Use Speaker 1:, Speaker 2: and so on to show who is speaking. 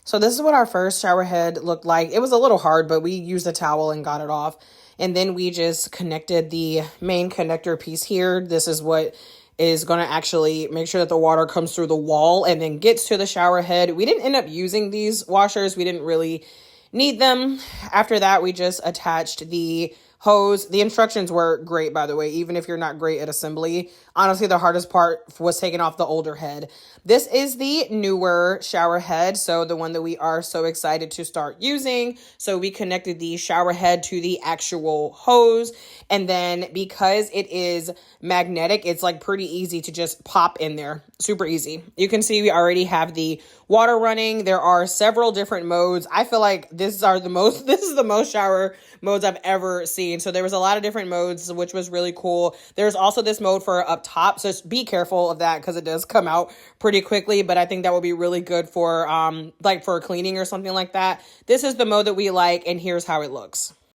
Speaker 1: So this is what our first shower head looked like. It was a little hard, but we used a towel and got it off. And then we just connected the main connector piece here. This is what is going to actually make sure that the water comes through the wall and then gets to the shower head. We didn't end up using these washers. We didn't really need them. After that, we just attached the hose. The instructions were great, by the way, even if you're not great at assembly. Honestly, the hardest part was taking off the older head. This is the newer shower head, so the one that we are so excited to start using. So we connected the shower head to the actual hose, and then because it is magnetic, it's like pretty easy to just pop in there. Super easy. You can see we already have the water running. There are several different modes. I feel like this is the most shower modes I've ever seen. So there was a lot of different modes, which was really cool. There's also this mode for up top. So just be careful of that because it does come out pretty quickly, but I think that will be really good for like for cleaning or something like that. This is the mode that we like, and here's how it looks.